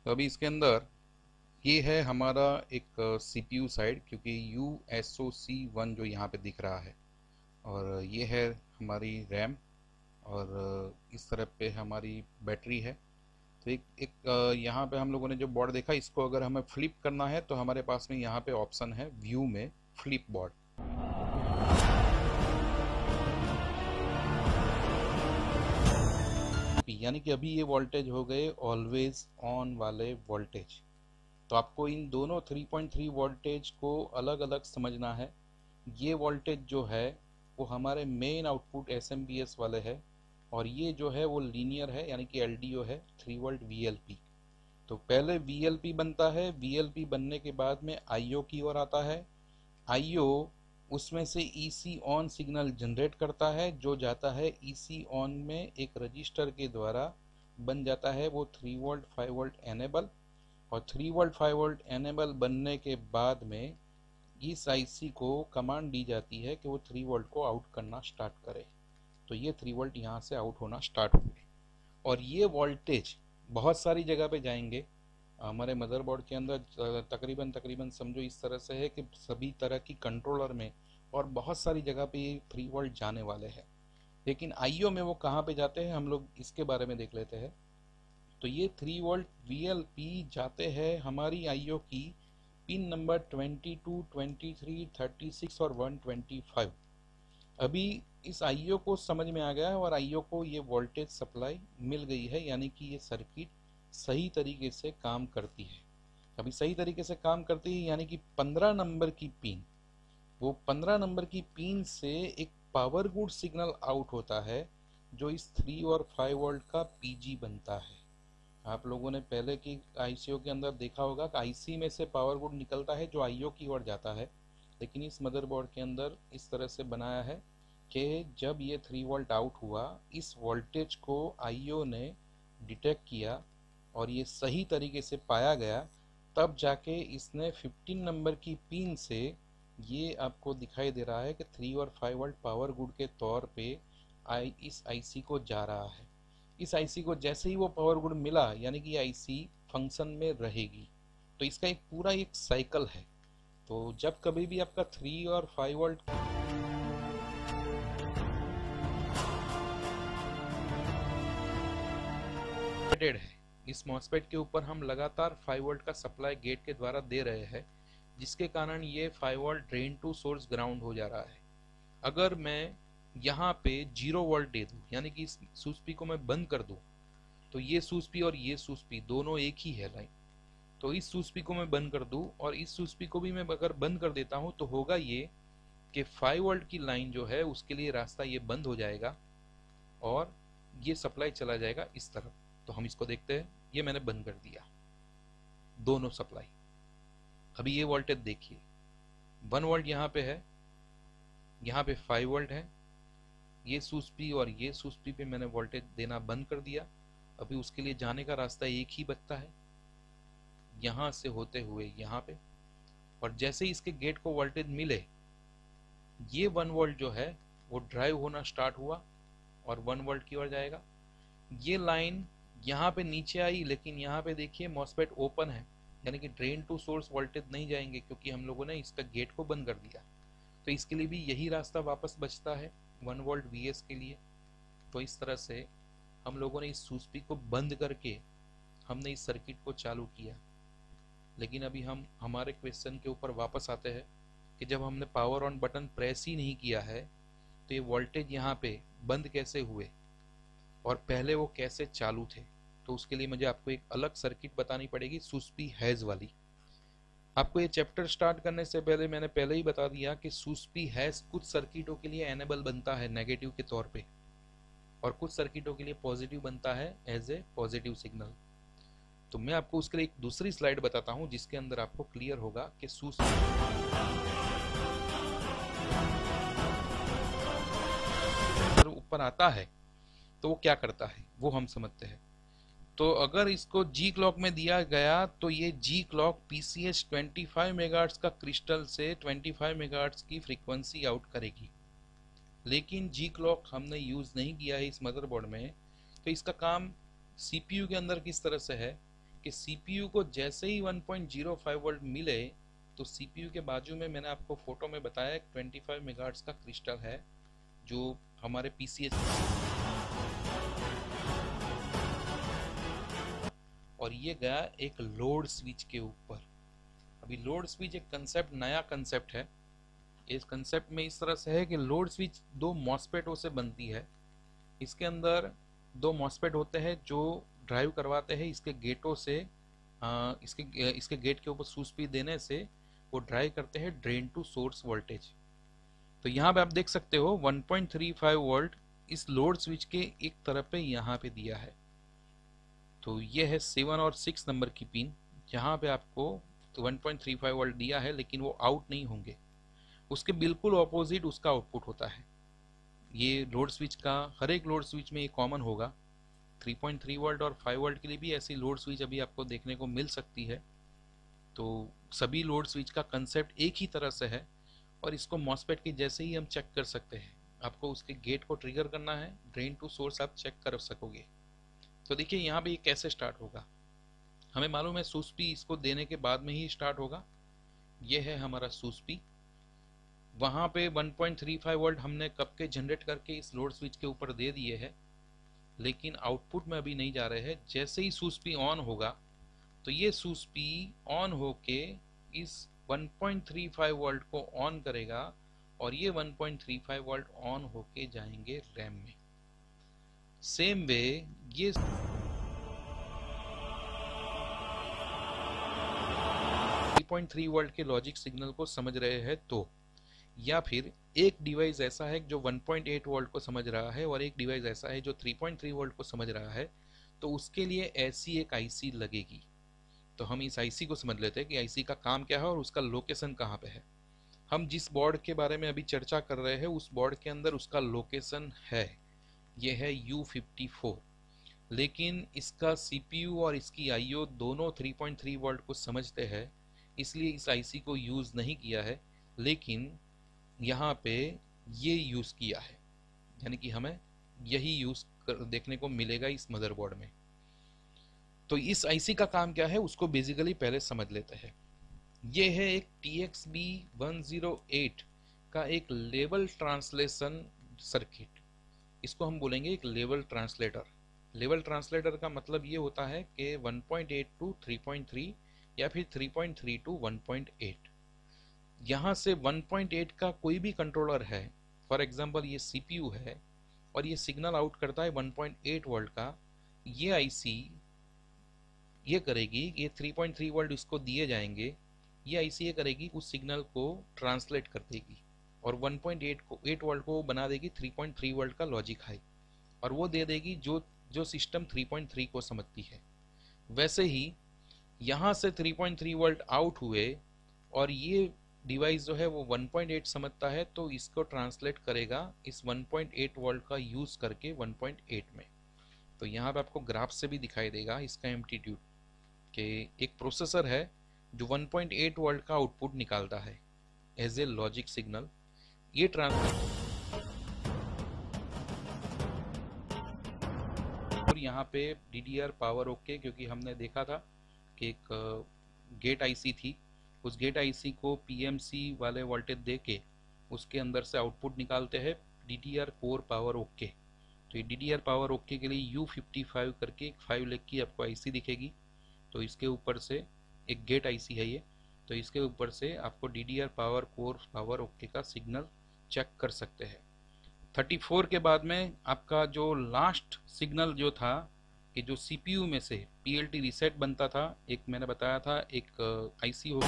तो अभी इसके अंदर ये है हमारा एक CPU साइड, क्योंकि USOC1 जो यहाँ पे दिख रहा है, और ये है हमारी रैम, और इस तरफ पे हमारी बैटरी है। तो एक यहाँ पे हम लोगों ने जो बोर्ड देखा, इसको अगर हमें फ्लिप करना है तो हमारे पास में यहाँ पे ऑप्शन है व्यू में फ्लिप बोर्ड। यानी कि अभी ये वोल्टेज हो गए ऑलवेज ऑन वाले वोल्टेज। तो आपको इन दोनों 3.3 वोल्टेज को अलग अलग समझना है। ये वोल्टेज जो है वो हमारे मेन आउटपुट SMPS वाले है, और ये जो है वो लीनियर है, यानी कि LDO है, 3 वोल्ट VLP। तो पहले VLP बनता है, VLP बनने के बाद में IO की ओर आता है। IO उसमें से EC ऑन सिग्नल जनरेट करता है, जो जाता है EC ऑन में एक रजिस्टर के द्वारा बन जाता है वो 3 वोल्ट 5 वोल्ट एनेबल। और 3 वोल्ट 5 वोल्ट एनेबल बनने के बाद में इस IC को कमांड दी जाती है कि वो 3 वोल्ट को आउट करना स्टार्ट करे। तो ये 3 वोल्ट यहाँ से आउट होना स्टार्ट हुए, और ये वोल्टेज बहुत सारी जगह पे जाएंगे। हमारे मदरबोर्ड के अंदर तकरीबन समझो इस तरह से है कि सभी तरह की कंट्रोलर में और बहुत सारी जगह पे ये 3 वोल्ट जाने वाले हैं। लेकिन IO में वो कहाँ पे जाते हैं, हम लोग इसके बारे में देख लेते हैं। तो ये 3 वोल्ट VLP जाते हैं हमारी IO की पिन नंबर 22, 23, 36 और 125। अभी इस IO को समझ में आ गया है, और IO को ये वोल्टेज सप्लाई मिल गई है, यानी कि ये सर्किट सही तरीके से काम करती है। अभी सही तरीके से काम करती है यानी कि 15 नंबर की पिन, वो 15 नंबर की पिन से एक पावर गुड सिग्नल आउट होता है, जो इस 3 और 5 वोल्ट का PG बनता है। आप लोगों ने पहले की ICO के अंदर देखा होगा कि IC में से पावर गुड निकलता है जो IO की ओर जाता है, लेकिन इस मदरबोर्ड के अंदर इस तरह से बनाया है कि जब ये 3 वोल्ट आउट हुआ, इस वोल्टेज को IO ने डिटेक्ट किया और ये सही तरीके से पाया गया, तब जाके इसने 15 नंबर की पिन से, ये आपको दिखाई दे रहा है कि 3 और 5 वोल्ट पावर गुड के तौर पे इस IC को जा रहा है। इस IC को जैसे ही वो पावर गुड मिला, यानी कि IC फंक्शन में रहेगी। तो इसका एक पूरा एक साइकिल है। तो जब कभी भी आपका 3 और 5 वोल्ट है, इस मॉसफेट के ऊपर हम लगातार 5 वोल्ट का सप्लाई गेट के द्वारा दे रहे हैं, जिसके कारण ये 5 volt drain to source ground हो जा रहा है। अगर मैं यहाँ पे 0 वोल्ट दे दूँ, यानी कि इस सूचपी को मैं बंद कर दूँ, तो ये सूचपी और ये सूचपी दोनों एक ही है लाइन। तो इस सूचपी को मैं बंद कर दूँ और इस सूचपी को भी मैं अगर बंद कर देता हूँ, तो होगा ये कि 5 वोल्ट की लाइन जो है उसके लिए रास्ता ये बंद हो जाएगा और ये सप्लाई चला जाएगा इस तरफ। तो हम इसको देखते हैं, ये मैंने बंद कर दिया दोनों सप्लाई। अभी ये वोल्टेज देखिए, 1 वोल्ट यहाँ पे है, यहाँ पे 5 वोल्ट है, ये सूचपी और ये सूचपी पे मैंने वोल्टेज देना बंद कर दिया। अभी उसके लिए जाने का रास्ता एक ही बचता है, यहाँ से होते हुए यहाँ पे। और जैसे ही इसके गेट को वोल्टेज मिले, ये 1 वोल्ट जो है वो ड्राइव होना स्टार्ट हुआ और 1 वोल्ट की ओर जाएगा। ये लाइन यहाँ पे नीचे आई, लेकिन यहाँ पे देखिए मॉसफेट ओपन है, यानी कि ड्रेन टू सोर्स वोल्टेज नहीं जाएंगे, क्योंकि हम लोगों ने इसका गेट को बंद कर दिया। तो इसके लिए भी यही रास्ता वापस बचता है 1 वोल्ट VS के लिए। तो इस तरह से हम लोगों ने इस सूचपी को बंद करके हमने इस सर्किट को चालू किया। लेकिन अभी हम हमारे क्वेश्चन के ऊपर वापस आते हैं कि जब हमने पावर ऑन बटन प्रेस ही नहीं किया है, तो ये वोल्टेज यहाँ पे बंद कैसे हुए और पहले वो कैसे चालू थे। तो उसके लिए मुझे आपको एक अलग सर्किट बतानी पड़ेगी, सूचपी हैज वाली। आपको ये चैप्टर स्टार्ट करने से पहले मैंने पहले ही बता दिया कि सूचपी हैज कुछ सर्किटों के लिए एनेबल बनता है नेगेटिव के तौर पे, और कुछ सर्किटों के लिए पॉजिटिव बनता है एज ए पॉजिटिव सिग्नल। तो मैं आपको उसके लिए एक दूसरी स्लाइड बताता हूं, जिसके अंदर आपको क्लियर होगा कि ऊपर आता है तो वो क्या करता है वो हम समझते हैं। तो अगर इसको G क्लॉक में दिया गया, तो ये G क्लॉक PCH 25 मेगाहर्ट्ज का क्रिस्टल से 25 मेगाहर्ट्ज की फ्रीक्वेंसी आउट करेगी। लेकिन G क्लॉक हमने यूज नहीं किया है इस मदरबोर्ड में। तो इसका काम CPU के अंदर किस तरह से है कि सीपीयू को जैसे ही 1.05 वोल्ट मिले तो सीपीयू के बाजू में मैंने आपको फोटो में बताया 25 मेगाहर्ट्ज का क्रिस्टल है जो हमारे पीसीएच, और ये गया एक लोड स्विच के ऊपर। अभी लोड स्विच एक कंसेप्ट, नया कंसेप्ट है। इस कंसेप्ट में इस तरह से है कि लोड स्विच दो मॉसफेटों से बनती है। इसके अंदर दो मॉसफेट होते हैं जो ड्राइव करवाते हैं इसके गेटों से, इसके गेट के ऊपर स्विच देने से वो ड्राइव करते हैं ड्रेन टू सोर्स वोल्टेज। तो यहाँ पे आप देख सकते हो 1.35 वोल्ट इस लोड स्विच के एक तरफ पे यहाँ पे दिया है। तो ये है 7 और 6 नंबर की पिन, जहाँ पे आपको 1.35 वोल्ट दिया है लेकिन वो आउट नहीं होंगे। उसके बिल्कुल ऑपोजिट उसका आउटपुट होता है। ये लोड स्विच का हर एक लोड स्विच में ये कॉमन होगा। 3.3 वोल्ट और 5 वोल्ट के लिए भी ऐसी लोड स्विच अभी आपको देखने को मिल सकती है। तो सभी लोड स्विच का कंसेप्ट एक ही तरह से है और इसको मॉसफेट के जैसे ही हम चेक कर सकते हैं। आपको उसके गेट को ट्रिगर करना है, ड्रेन टू सोर्स आप चेक कर सकोगे। तो देखिए यहाँ पे ये कैसे स्टार्ट होगा। हमें मालूम है सूसपी इसको देने के बाद में ही स्टार्ट होगा। ये है हमारा सूसपी। वहाँ पे 1.35 वोल्ट हमने कब के जनरेट करके इस लोड स्विच के ऊपर दे दिए हैं, लेकिन आउटपुट में अभी नहीं जा रहे हैं। जैसे ही सूसपी ऑन होगा तो ये सूसपी ऑन होके इस 1.35 वोल्ट को ऑन करेगा और ये 1.35 वोल्ट ऑन होके जाएंगे रैम में। सेम वे ये 3.3 वोल्ट के लॉजिक सिग्नल को समझ रहे हैं तो, या फिर एक डिवाइस ऐसा है जो 1.8 वोल्ट को समझ रहा है और एक डिवाइस ऐसा है जो 3.3 वोल्ट को समझ रहा है, तो उसके लिए ऐसी एक आईसी लगेगी। तो हम इस आईसी को समझ लेते हैं कि आईसी का काम क्या है और उसका लोकेशन कहाँ पे है। हम जिस बोर्ड के बारे में अभी चर्चा कर रहे हैं उस बोर्ड के अंदर उसका लोकेशन है, ये है U54। लेकिन इसका CPU और इसकी IO दोनों 3.3 वोल्ट को समझते हैं, इसलिए इस आईसी को यूज़ नहीं किया है, लेकिन यहाँ पे ये यूज़ किया है। यानी कि हमें यही यूज़ देखने को मिलेगा इस मदरबोर्ड में। तो इस आईसी का काम क्या है उसको बेसिकली पहले समझ लेते हैं। ये है एक TXB108 का एक लेवल ट्रांसलेशन सर्किट। इसको हम बोलेंगे एक लेवल ट्रांसलेटर। लेवल ट्रांसलेटर का मतलब ये होता है कि 1.8 टू 3.3 या फिर 3.3 टू 1.8। यहाँ से 1.8 का कोई भी कंट्रोलर है, फॉर एग्जांपल ये CPU है और ये सिग्नल आउट करता है 1.8 वोल्ट का, ये आईसी ये करेगी, ये 3.3 वोल्ट इसको दिए जाएंगे, ये आईसी ये करेगी उस सिग्नल को ट्रांसलेट कर देगी और 1.8 वोल्ट को बना देगी 3.3 वोल्ट का लॉजिक हाई, और वो दे देगी जो सिस्टम 3.3 को समझती है। वैसे ही यहाँ से 3.3 वोल्ट आउट हुए और ये डिवाइस जो है वो 1.8 समझता है, तो इसको ट्रांसलेट करेगा इस 1.8 वोल्ट का यूज़ करके 1.8 में। तो यहाँ पे आपको ग्राफ से भी दिखाई देगा इसका एम्पलीट्यूड कि एक प्रोसेसर है जो 1.8 वोल्ट का आउटपुट निकालता है एज ए लॉजिक सिग्नल। ये और यहाँ पे DDR पावर ओके, क्योंकि हमने देखा था कि एक गेट आईसी थी, उस गेट आईसी को PMC वाले वोल्टेज दे के उसके अंदर से आउटपुट निकालते हैं DDR कोर पावर ओके। तो ये DDR पावर ओके के लिए U55 करके एक 5 लेग की आपको आईसी दिखेगी। तो इसके ऊपर से एक गेट आईसी है ये, तो इसके ऊपर से आपको DDR power core power okay का सिग्नल चेक कर सकते हैं। 34 के बाद में आपका जो लास्ट सिग्नल जो था कि जो CPU में से PLT रीसेट बनता था, एक मैंने बताया था एक आईसी होगा